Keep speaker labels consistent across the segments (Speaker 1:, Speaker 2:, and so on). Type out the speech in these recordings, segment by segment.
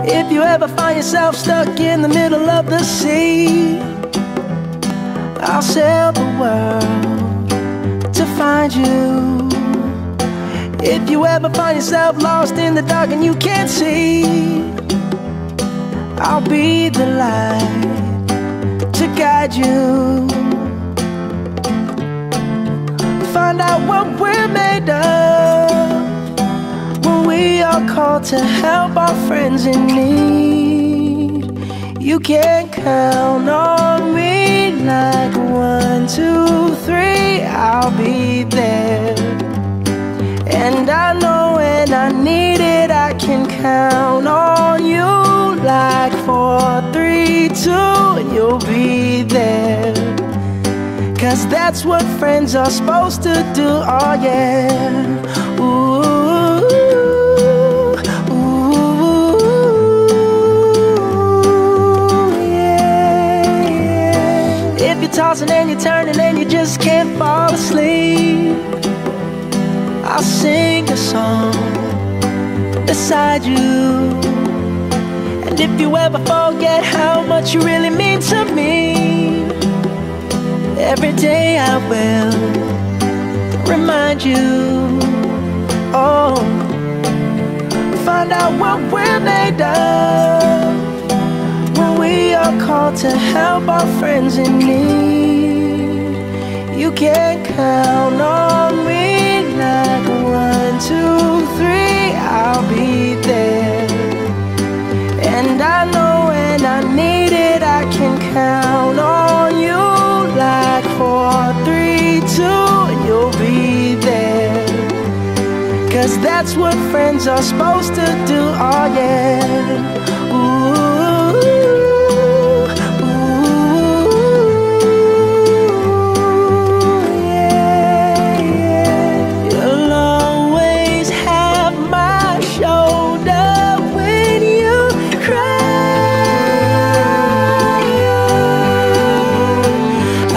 Speaker 1: If you ever find yourself stuck in the middle of the sea, I'll sail the world to find you. If you ever find yourself lost in the dark and you can't see, I'll be the light to guide you. Find out what we're made of when we are called to help our friends in need. You can count on me like 1, 2, 3, I'll be there. And I know when I need it, I can count on you like 4, 3, 2, and you'll be there. 'Cause that's what friends are supposed to do, oh yeah. Ooh, ooh, yeah, yeah. If you're tossing and you're turning and you just can't fall asleep, I'll sing a song beside you. And if you ever forget how much you really mean to me, every day I will remind you. Oh, find out what we're made of when we are called to help our friends in need. You can count on me like 1, 2, 3, I'll be there. And I know when I need it, I can count on you like 4, 3, 2, and you'll be there. 'Cause that's what friends are supposed to do, oh yeah. Ooh, ooh, yeah, yeah. You'll always have my shoulder when you cry.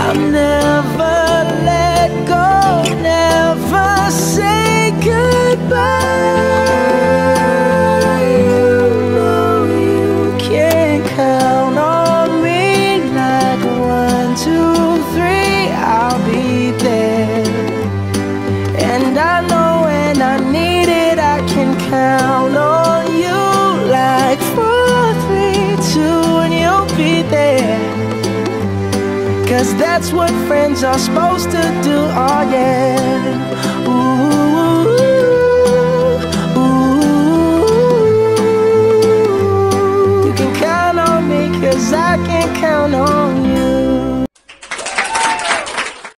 Speaker 1: I'll never let go, never say goodbye. You know you can count on me like 1, 2, 3, I'll be there. And I know when I need it, I can count on you like 4, 3, 2, and you'll be there. 'Cause that's what friends are supposed to do, oh yeah. Ooh, ooh, you can count on me 'cause I can count on you.